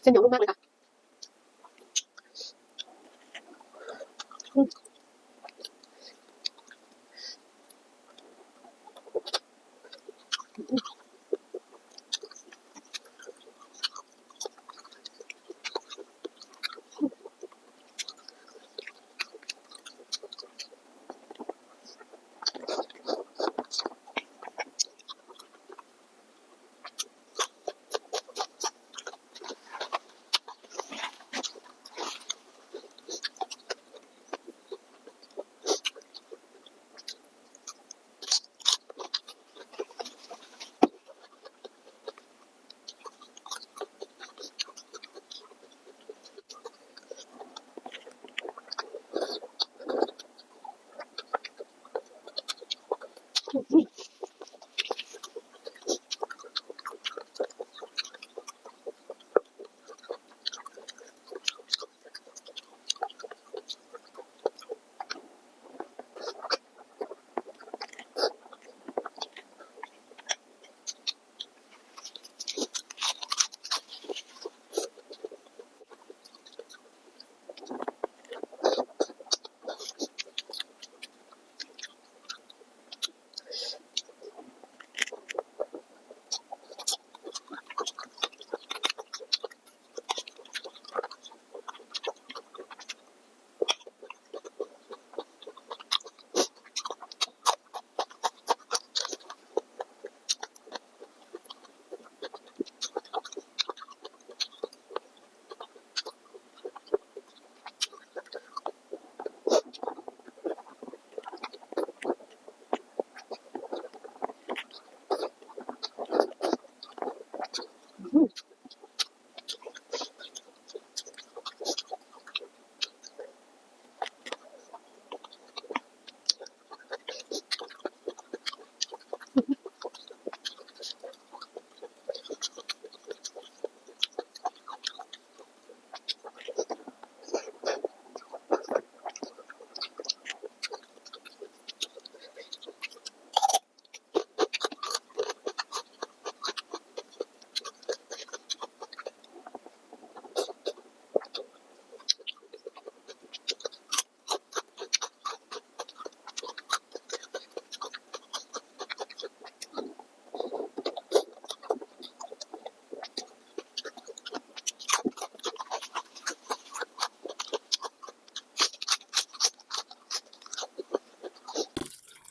เส้นเหนียวนุ่มมากเลยค่ะ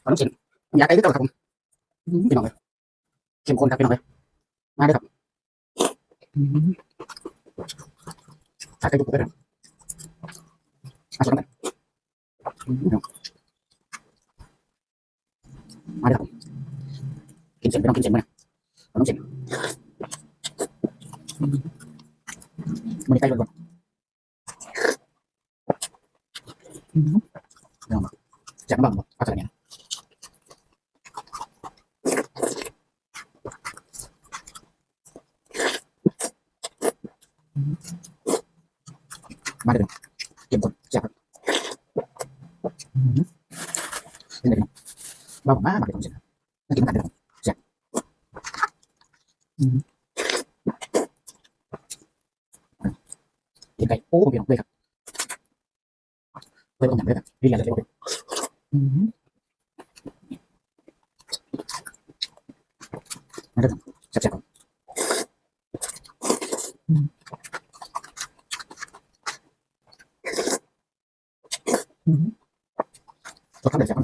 น้ำจิ้มอยากได้ที่ตัวครับผมพี่น้องเลยเข้มข้นครับพี่น้องเลยมาเลยครับใส่ไข่ตุกได้เลยมาชมกันมาเลยครับกินเส้นพี่น้องกินเส้นมั้ยน้ำจิ้มมันใกล้ล้วนๆน้องแจ่มบ้างบ่อะไรเนี่ยมาเลยเก็บก่อนแจ่มนี่เลยบ้างมากมาเลยน้ำจิ้มมากินกันเลยแจ่มกินไก่โอ้พี่น้องเลยครับเลยต้องอย่างเลยครับเรียนเลยเลยมาเลยแจ่มๆตัวข้าวเดือดแจ่ม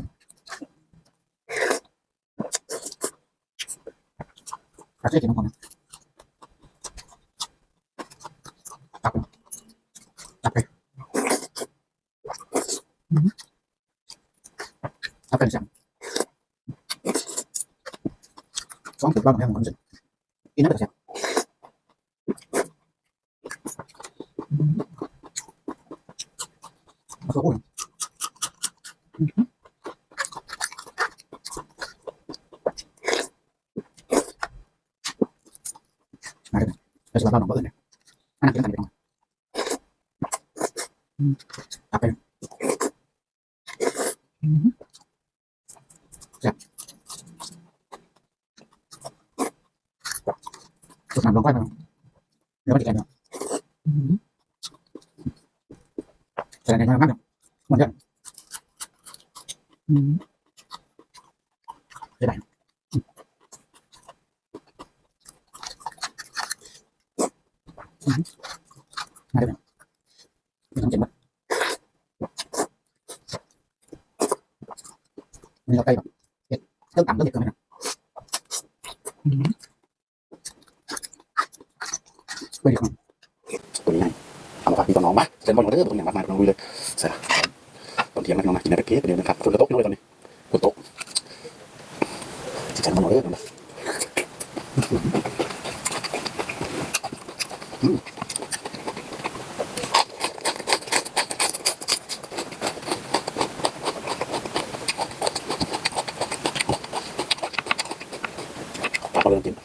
อาจจะกินน้ำมันตักตักไปตักเป็นแจ่มสองถือว่ามันแค่มันจะกินน่าจะแจ่มมาตัวอ้วนมาเลยเราจะมาเล่าหนังเบอร์เนี่ยอันนั้นกินกันไปน้องตักไปแจ่มสุดน้ำลงไปมั้งเดี๋ยวมันจะแก่เนาะ แต่ในความแบบเหมือนกันจะได้มาได้ไหมไม่ต้องเจ็บมั้ยนี่เราใกล้แบบเด็ดเริ่มต่ำเริ่มเด็ดเกินไปนะเฮ้ยดีของตัวนี้ไงเอามาฝากพี่ต่อน้องมาเซ็นบอลมาเด้อตัวนี้มาดูเลยใช่ตอนเที่ยงนักน้องมากินอะไรเพี้ยเดียวนะครับฝนกระตกน้อยตอนนี้ฝนตกเซ็นบอลมาเด้อนะเอาเริ่มกิน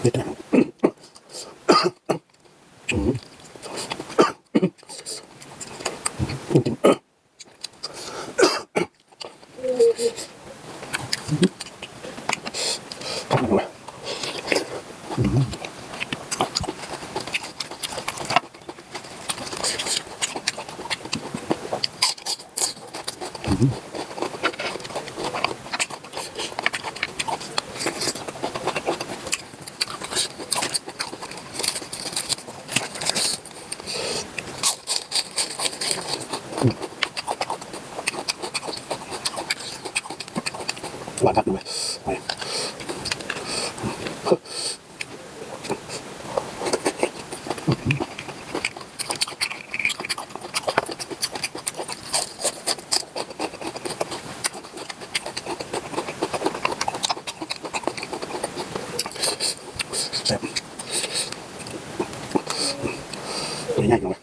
นิดหน่อยทำอะไรหวานทักด้วยแซ่บง่ายๆเลย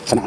ชนะ